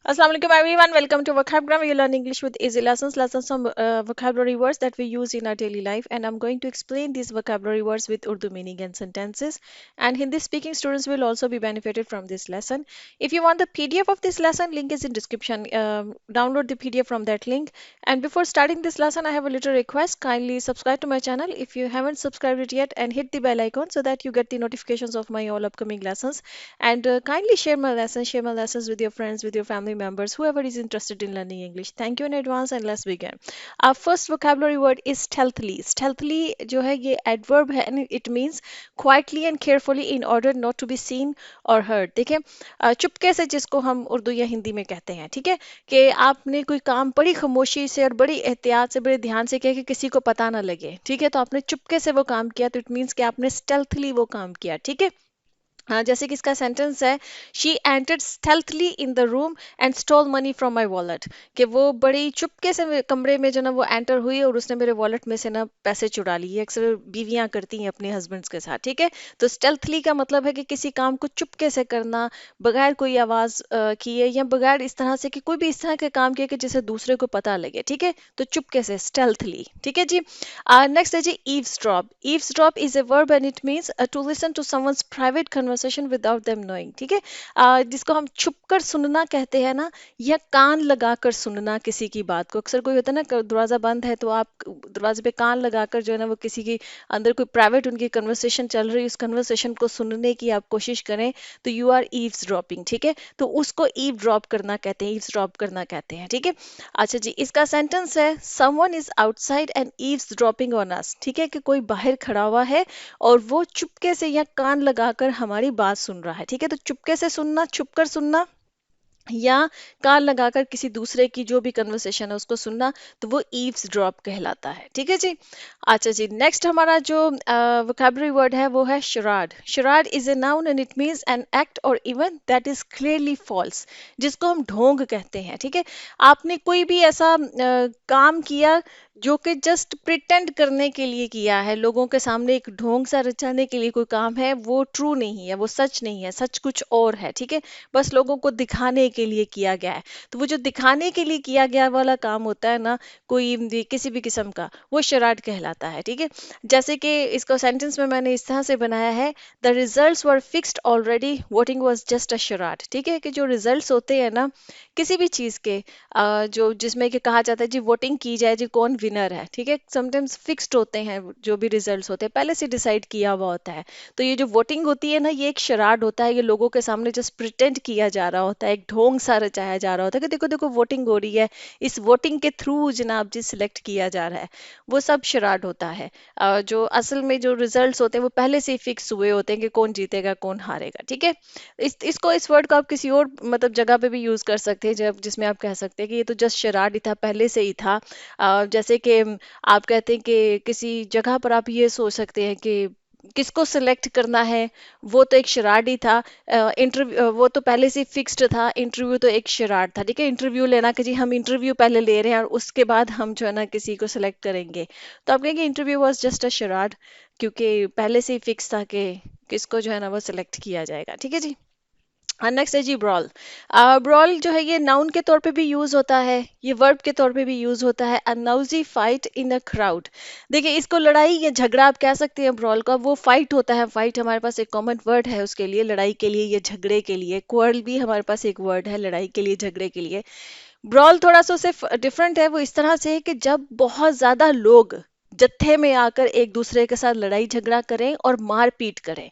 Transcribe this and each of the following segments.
Assalamu alaikum everyone. Welcome to Vocabulary. You learn English with easy lessons. Lessons from vocabulary words that we use in our daily life. And I'm going to explain these vocabulary words with Urdu meaning and sentences. And Hindi speaking students will also be benefited from this lesson. If you want the PDF of this lesson, link is in description. Download the PDF from that link. And before starting this lesson, I have a little request. Kindly subscribe to my channel if you haven't subscribed it yet, and hit the bell icon so that you get the notifications of my all upcoming lessons. And kindly share my lessons with your friends, with your family members, whoever is interested in learning English. Thank you in advance, and let's begin. Our first vocabulary word is stealthily. Stealthily जो है ये adverb है, and it means quietly and carefully in order not to be seen or heard. देखिए चुपके से जिसको हम उर्दू या हिंदी में कहते हैं, ठीक है, कि आपने कोई काम बड़ी खामोशी से और बड़ी एहतियात से बड़े ध्यान से किया कि किसी को पता ना लगे, ठीक है, तो आपने चुपके से वो काम किया, तो इट मीन्स कि आपने स्टेल्थली वो काम किया, ठीक है। हाँ, जैसे कि इसका सेंटेंस है, she entered stealthily in the room and stall money from my wallet, कि वो बड़ी चुपके से कमरे में जो ना वो एंटर हुई और उसने मेरे वॉलेट में से ना पैसे चुरा लिए। अक्सर बीवियां करती हैं अपने हस्बैंड्स के साथ, ठीक है। तो स्टेल्थली का मतलब है कि किसी काम को चुपके से करना, बगैर कोई आवाज किए, या बगैर इस तरह से कि कोई भी इस तरह के काम किए कि जिसे दूसरे को पता लगे, ठीक है, तो चुपके से स्टेल्थली, ठीक है जी। नेक्स्ट है जी eavesdrop. Eavesdrop is a verb and it means to listen to someone's private conversation without them knowing, ठीक है। जिसको हम छुपकर सुनना कहते हैं ना, या कान लगाकर सुनना किसी की बात को। अक्सर कोई होता है ना, दरवाजा बंद है तो आप दरवाजे पे कान लगाकर जो है ना वो किसी की अंदर कोई प्राइवेट उनकी कन्वर्सेशन चल रही है, उस कन्वर्सेशन को सुनने की आप कोशिश करें, तो यू आर ईव्सड्रॉपिंग, ठीक है। तो उसको ईवड्रॉप करना कहते हैं, ईव्सड्रॉप करना कहते हैं, ठीक है। अच्छा जी, इसका सेंटेंस है, someone is outside and eavesdropping on us, ठीक है, कि कोई बाहर खड़ा हुआ है और वो चुपके से या कान लगाकर हमारी बात सुन रहा है, ठीक है। तो चुपके से सुनना, छुपकर सुनना, या कान लगाकर किसी दूसरे की जो भी कन्वर्सेशन है उसको सुनना, तो वो ईव्स ड्रॉप कहलाता है, ठीक है जी। अच्छा जी, नेक्स्ट हमारा जो वोकैबुलरी वर्ड है वो है charade. Charade is a noun and it means an act or event that is clearly false, जिसको हम ढोंग कहते हैं, ठीक है। आपने कोई भी ऐसा काम किया जो कि जस्ट प्रिटेंड करने के लिए किया है, लोगों के सामने एक ढोंग सा रचाने के लिए कोई काम है, वो ट्रू नहीं है, वो सच नहीं है, सच कुछ और है, ठीक है। बस लोगों को दिखाने के लिए किया गया है। तो वो जो दिखाने के लिए किया गया वाला काम होता है ना, कोई भी किसी भी किस्म का, वो शराड कहलाता है, ठीक है। जैसे कि इसको सेंटेंस में मैंने इस तरह से बनाया है, the results were fixed already, voting was just a charade, ठीक है, कि जो रिजल्ट्स होते हैं ना किसी भी चीज के, जो जिसमें कि कहा जाता है जी वोटिंग की जाए जी कौन विनर है, ठीक है, समटाइम्स फिक्स्ड होते हैं, जो भी रिजल्ट्स होते हैं पहले से डिसाइड किया हुआ होता है। तो ये जो वोटिंग होती है ना, ये एक शराड होता है, ये लोगों के सामने जस्ट प्रिटेंड किया जा रहा होता है, एक ढोंग सा रचाया जा रहा होता है कि देखो देखो वोटिंग हो रही है, इस वोटिंग के थ्रू जनाब जी सिलेक्ट किया जा रहा है, वो सब शराड होता है। जो असल में जो रिजल्ट्स होते हैं वो पहले से ही फिक्स हुए होते हैं कि कौन जीतेगा कौन हारेगा, ठीक है। इस वर्ड को आप किसी और मतलब जगह पे भी यूज कर सकते हैं, जब जिसमें आप कह सकते हैं कि ये तो जस्ट शराड ही था, पहले से ही था। जैसे कि आप कहते हैं कि किसी जगह पर आप ये सोच सकते हैं कि किसको सिलेक्ट करना है, वो तो एक शराड ही था। इंटरव्यू वो तो पहले से फिक्स्ड था, इंटरव्यू तो एक शराड था, ठीक है। इंटरव्यू लेना कि जी हम इंटरव्यू पहले ले रहे हैं और उसके बाद हम जो है ना किसी को सिलेक्ट करेंगे, तो आप कहेंगे इंटरव्यू वाज जस्ट अ शराड, क्योंकि पहले से ही फिक्स था कि किसको जो है ना वो सिलेक्ट किया जाएगा, ठीक है जी। नेक्स्ट है जी ब्रॉल। ब्रॉल जो है ये नाउन के तौर पे भी यूज होता है, ये वर्ब के तौर पे भी यूज होता है, अ नाउजी फाइट इन अ क्राउड। देखिए इसको लड़ाई या झगड़ा आप कह सकते हैं ब्रॉल का, वो फाइट होता है। फाइट हमारे पास एक कॉमन वर्ड है उसके लिए, लड़ाई के लिए या झगड़े के लिए। क्वर्ल भी हमारे पास एक वर्ड है लड़ाई के लिए झगड़े के लिए। ब्रॉल थोड़ा सा सिर्फ डिफरेंट है, वो इस तरह से है कि जब बहुत ज्यादा लोग जत्थे में आकर एक दूसरे के साथ लड़ाई झगड़ा करें और मारपीट करें।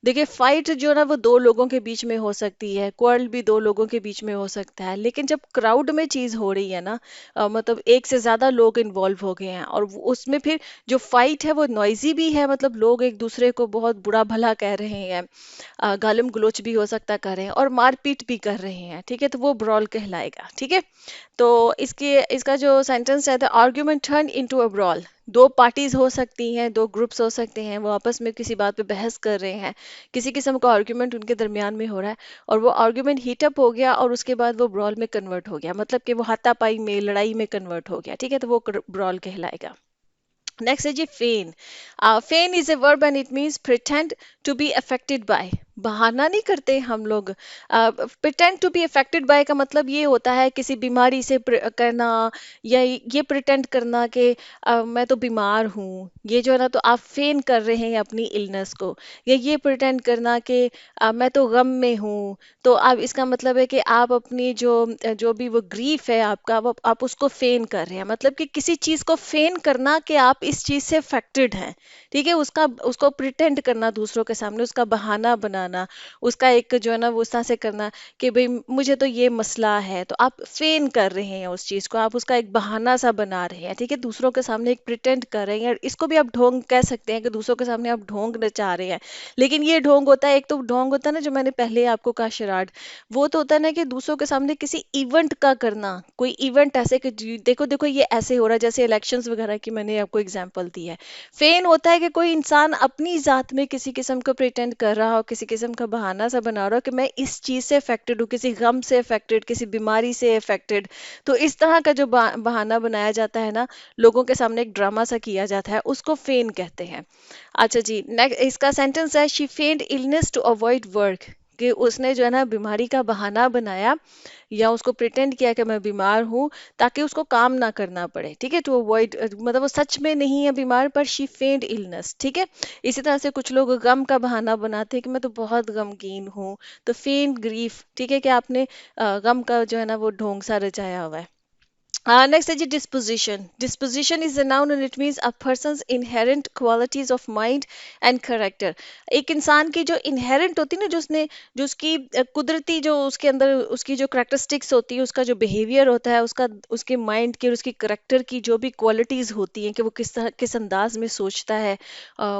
देखिए फाइट जो ना वो दो लोगों के बीच में हो सकती है, क्वर्ल भी दो लोगों के बीच में हो सकता है, लेकिन जब क्राउड में चीज हो रही है ना, मतलब एक से ज्यादा लोग इन्वॉल्व हो गए हैं और उसमें फिर जो फाइट है वो नॉइजी भी है, मतलब लोग एक दूसरे को बहुत बुरा भला कह रहे हैं, गालिम गलोच भी हो सकता कर रहे हैं और मारपीट भी कर रहे हैं, ठीक है, तो वो ब्रॉल कहलाएगा, ठीक है। तो इसका जो सेंटेंस है, the argument turn into a brawl. दो पार्टीज हो सकती हैं, दो ग्रुप्स हो सकते हैं, वो आपस में किसी बात पे बहस कर रहे हैं, किसी किस्म का आर्ग्यूमेंट उनके दरमियान में हो रहा है, और वो आर्ग्यूमेंट हीटअप हो गया और उसके बाद वो ब्रॉल में कन्वर्ट हो गया, मतलब कि वो हाथापाई में लड़ाई में कन्वर्ट हो गया, ठीक है, तो वो ब्रॉल कहलाएगा। नेक्स्ट है जी feign. Feign is a verb and it means pretend to be affected by, बहाना नहीं करते हम लोग। Pretend to be affected by का मतलब ये होता है किसी बीमारी से करना, या ये प्रिटेंड करना कि मैं तो बीमार हूँ, ये जो है ना, तो आप फेन कर रहे हैं अपनी इलनेस को। या ये प्रिटेंड करना कि मैं तो गम में हूँ, तो आप इसका मतलब है कि आप अपनी जो भी वो ग्रीफ है आपका, वो आप उसको फेन कर रहे हैं। मतलब कि किसी चीज को फेन करना कि आप इस चीज से अफेक्टेड हैं। ठीक है, उसका उसको प्रिटेंड करना दूसरों के सामने, उसका बहाना बनाना, उसका एक जो है ना वो उस तरह से करना कि भाई मुझे तो ये मसला है, तो आप फेन कर रहे हैं उस चीज को, आप उसका एक बहाना सा बना रहे हैं। ठीक है, दूसरों के सामने एक प्रिटेंड कर रहे हैं। इसको भी आप ढोंग कह सकते हैं कि दूसरों के सामने आप ढोंग नचा रहे हैं। लेकिन ये ढोंग होता है, एक तो ढोंग होता है ना जो मैंने पहले आपको कहा शराड, वो तो होता है ना कि दूसरों के सामने किसी इवेंट का करना, कोई इवेंट ऐसे कि देखो देखो ये ऐसे हो रहा है, जैसे इलेक्शंस वगैरह की मैंने आपको एग्जांपल दी है। फेन होता है कि कोई इंसान अपनी जात में किसी किस्म का प्रिटेंड कर रहा हो, किसी किस्म का बहाना सा बना रहा हो कि मैं इस चीज से अफेक्टेड हूँ, किसी गम से अफेक्टेड, किसी बीमारी से अफेक्टेड। तो इस तरह का जो बहाना बनाया जाता है ना, लोगों के सामने एक ड्रामा सा किया जाता है, उसको फेन कहते हैं। अच्छा जी, नेक्स्ट इसका सेंटेंस है, she feigned illness to avoid work, कि उसने जो है ना बीमारी का बहाना बनाया, या उसको प्रिटेंड किया कि मैं बीमार हूँ, ताकि उसको काम ना करना पड़े। ठीक है, टू अवॉइड मतलब वो सच में नहीं है बीमार, पर शी फेंड इलनेस। ठीक है, इसी तरह से कुछ लोग गम का बहाना बनाते हैं कि मैं तो बहुत गमगीन हूँ, तो फेंड ग्रीफ। ठीक है, कि आपने गम का जो है ना वो ढोंग सा रचाया हुआ है। Next है जी disposition. Disposition is a noun and it means a person's inherent qualities of mind and character. एक इंसान की जो inherent होती है ना, जो उसकी कुदरती, जो उसके अंदर उसकी जो characteristics होती है, उसका जो behavior होता है, उसके mind की और उसकी character की जो भी qualities होती हैं, कि वो किस अंदाज में सोचता है,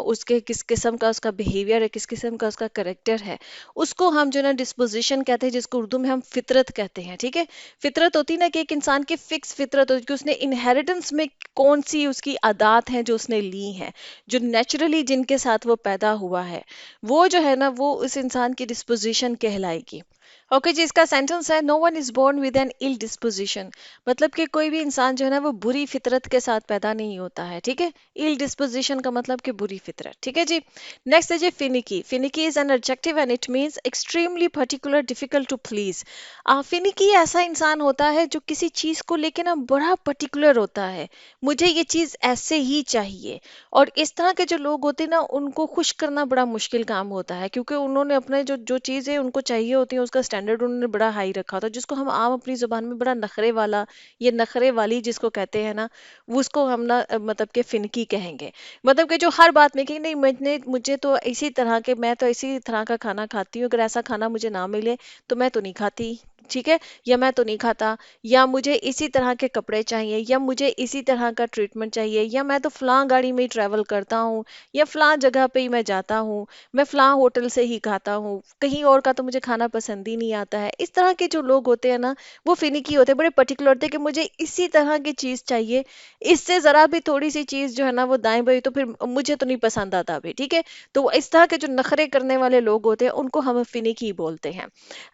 उसके किस किस्म का उसका behavior है, किस किस्म का उसका character है, उसको हम जो है ना disposition कहते हैं, जिसको उर्दू में हम फितरत कहते हैं। ठीक है, फितरत होती है ना, कि एक इंसान की फिक्स फितरत होती है कि उसने इनहेरिटेंस में कौन सी उसकी आदात हैं जो उसने ली हैं, जो नेचुरली जिनके साथ वो पैदा हुआ है, वो जो है ना वो उस इंसान की डिस्पोजिशन कहलाएगी। ओके जी, इसका सेंटेंस है, no one is born with an ill disposition. मतलब कि कोई भी इंसान जो है ना वो बुरी फितरत के साथ पैदा नहीं होता है। ठीक है, इल डिस्पोजिशन का मतलब कि बुरी फितरत। ठीक है जी, नेक्स्ट है जी finicky. Finicky is an adjective and it means extremely particular, difficult to please. Finicky ऐसा इंसान होता है जो किसी चीज को लेके ना बड़ा पर्टिकुलर होता है, मुझे ये चीज ऐसे ही चाहिए। और इस तरह के जो लोग होते हैं ना, उनको खुश करना बड़ा मुश्किल काम होता है, क्योंकि उन्होंने अपने जो जो चीजें उनको चाहिए होती हैं उसका स्टैंडर्ड उन्होंने बड़ा हाई रखा होता है, जिसको हम आम अपनी जुबान में बड़ा नखरे वाला, ये नखरे वाली जिसको कहते हैं ना, वो उसको हम ना मतलब कि फिनकी कहेंगे। मतलब कि जो हर बात में कि नहीं, मुझे तो इसी तरह के, मैं तो इसी तरह का खाना खाती हूँ, अगर ऐसा खाना मुझे ना मिले तो मैं तो नहीं खाती। ठीक है, या मैं तो नहीं खाता, या मुझे इसी तरह के कपड़े चाहिए, या मुझे इसी तरह का ट्रीटमेंट चाहिए, या मैं तो फलां गाड़ी में ही ट्रैवल करता हूँ, या फलां जगह पे ही मैं जाता हूँ, मैं फलां होटल से ही खाता हूँ, कहीं और का तो मुझे खाना पसंद ही नहीं आता है। इस तरह के जो लोग होते हैं ना, वो फिनिकी होते हैं, बड़े पर्टिकुलर होते हैं कि मुझे इसी तरह की चीज चाहिए, इससे जरा भी थोड़ी सी चीज जो है ना वो दाएं बाएं तो फिर मुझे तो नहीं पसंद आता भी। ठीक है, तो इस तरह के जो नखरे करने वाले लोग होते हैं उनको हम फिनिकी बोलते हैं।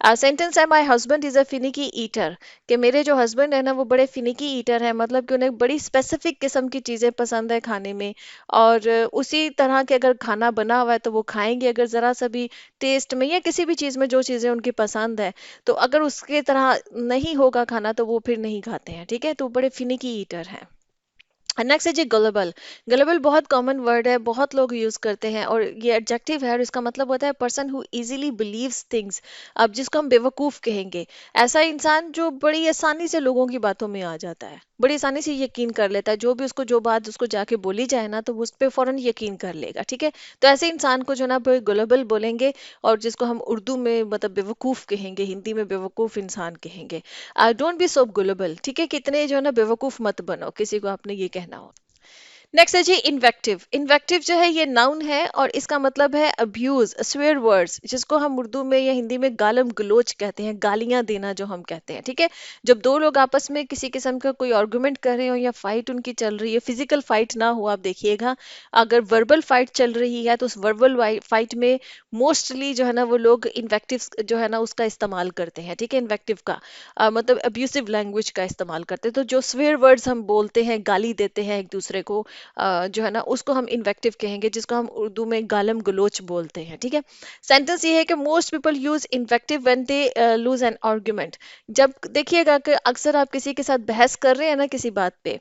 सेंटेंस है, my husband is a finicky eater, कि मेरे जो हस्बैंड है ना वो बड़े फिनिकी ईटर है, मतलब कि उन्हें बड़ी स्पेसिफिक किस्म की चीजें पसंद है खाने में। और उसी तरह के अगर खाना बना हुआ है तो वो खाएंगे, अगर जरा सा भी टेस्ट में या किसी भी चीज में जो चीजें उनकी पसंद है, तो अगर उसके तरह नहीं होगा खाना तो वो फिर नहीं खाते हैं। ठीक है, तो बड़े फिनिकी ईटर हैं। नेक्स्ट है जी गलेबल। गलेबल बहुत कॉमन वर्ड है, बहुत लोग यूज करते हैं, और ये एडजेक्टिव है और इसका मतलब होता है person who easily believes things. अब जिसको हम बेवकूफ कहेंगे, ऐसा इंसान जो बड़ी आसानी से लोगों की बातों में आ जाता है, बड़ी आसानी से यकीन कर लेता है, जो भी उसको जो बात उसको जाके बोली जाए ना तो वो उस पर फौरन यकीन कर लेगा। ठीक है, तो ऐसे इंसान को जो ना गलेबल बोलेंगे, और जिसको हम उर्दू में मतलब बेवकूफ कहेंगे, हिंदी में बेवकूफ इंसान कहेंगे। डोंट बी सो गुलेबल। ठीक है, कितने जो है ना बेवकूफ मत बनो, किसी को आपने ये कहना हो। नेक्स्ट है जी इन्वेक्टिव। इन्वेक्टिव जो है ये नाउन है और इसका मतलब है अब्यूज, स्वेयर वर्ड्स, जिसको हम उर्दू में या हिंदी में गालम गलोच कहते हैं, गालियां देना जो हम कहते हैं। ठीक है, जब दो लोग आपस में किसी किस्म का कोई आर्गुमेंट कर रहे हो या फाइट उनकी चल रही है, फिजिकल फाइट ना हो, आप देखिएगा, अगर वर्बल फाइट चल रही है तो उस वर्बल फाइट में मोस्टली जो है ना वो लोग इन्वेक्टिव जो है ना उसका इस्तेमाल करते हैं। ठीक है, इन्वेक्टिव का मतलब अब्यूसिव लैंग्वेज का इस्तेमाल करते हैं। तो जो स्वेयर वर्ड्स हम बोलते हैं, गाली देते हैं एक दूसरे को, जो है ना उसको हम इन्वेक्टिव कहेंगे, जिसको हम उर्दू में गालम गलोच बोलते हैं। ठीक है, सेंटेंस ये है कि most people use invective when they lose an argument. जब देखिएगा कि अक्सर आप किसी के साथ बहस कर रहे हैं ना किसी बात पे,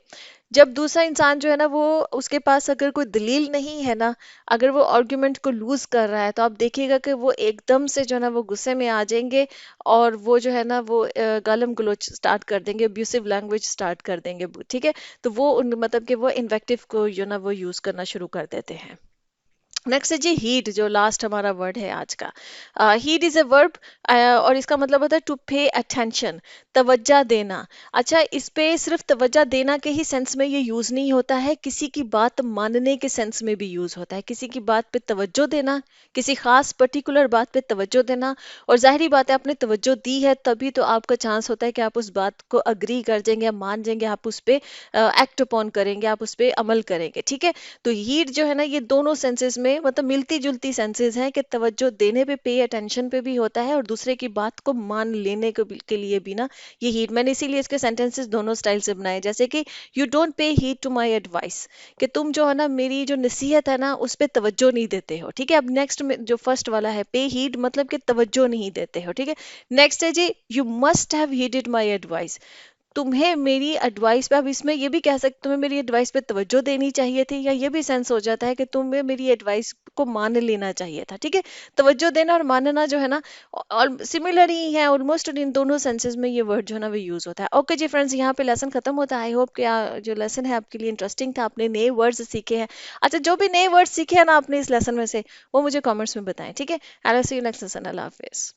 जब दूसरा इंसान जो है ना वो उसके पास अगर कोई दलील नहीं है ना, अगर वो आर्ग्यूमेंट को लूज कर रहा है, तो आप देखिएगा कि वो एकदम से जो है ना वो गुस्से में आ जाएंगे और वो जो है ना वो गालम गलोच स्टार्ट कर देंगे, अब्यूसिव लैंग्वेज स्टार्ट कर देंगे। ठीक है, तो वो मतलब कि वो इन्वेक्टिव को जो ना वो यूज करना शुरू कर देते हैं। नेक्स्ट है जी हीट, जो लास्ट हमारा वर्ड है आज का। हीट इज अ वर्ब और इसका मतलब होता है टू पे अटेंशन, तवज्जा देना। अच्छा, इस पे सिर्फ तवज्जा देना के ही सेंस में ये यूज नहीं होता है, किसी की बात मानने के सेंस में भी यूज होता है। किसी की बात पे तवज्जो देना, किसी खास पर्टिकुलर बात पे तवज्जो देना। और जाहिर बात है आपने तवज्जो दी है तभी तो आपका चांस होता है कि आप उस बात को अग्री कर जाएंगे, मान जाएंगे, आप उस पे एक्ट अपॉन करेंगे, आप उस पे अमल करेंगे। ठीक है, तो हीट जो है ना ये दोनों सेंसेस में मतलब मिलती जुलती सेंसेस हैं कि तवज्जो देने पे अटेंशन पे भी होता है, और दूसरे की बात को मान लेने के लिए भी ना ये हीट। मैंने इसीलिए इसके सेंटेंसेस दोनों स्टाइल से बनाए, जैसे कि you don't pay heed to my advice, कि तुम जो है ना मेरी जो नसीहत है ना उस पर तवज्जो नहीं देते हो। ठीक है, अब नेक्स्ट में जो फर्स्ट वाला है पे हीट मतलब कि तवज्जो नहीं देते हो। ठीक है, नेक्स्ट है जी you must have heeded my advice, तुम्हें मेरी एडवाइस पे, अब इसमें ये भी कह सकते तुम्हें मेरी एडवाइस पे तवज्जो देनी चाहिए थी, या ये भी सेंस हो जाता है कि तुम्हें मेरी एडवाइस को मान लेना चाहिए था। ठीक है, तवज्जो देना और मानना जो है ना और सिमिलर ही है ऑलमोस्ट, इन दोनों सेंसेस में ये वर्ड जो है ना वो यूज होता है। ओके जी फ्रेंड्स, यहाँ पे लेसन खत्म होता है। आई होप कि जो लेसन है आपके लिए इंटरेस्टिंग था, आपने नए वर्ड्स सीखे हैं। अच्छा, जो भी नए वर्ड्स सीखे हैं ना आपने इस लेसन में से, वो मुझे कॉमेंट्स में बताएं। ठीक है, I will see you next lesson. Allah Hafiz.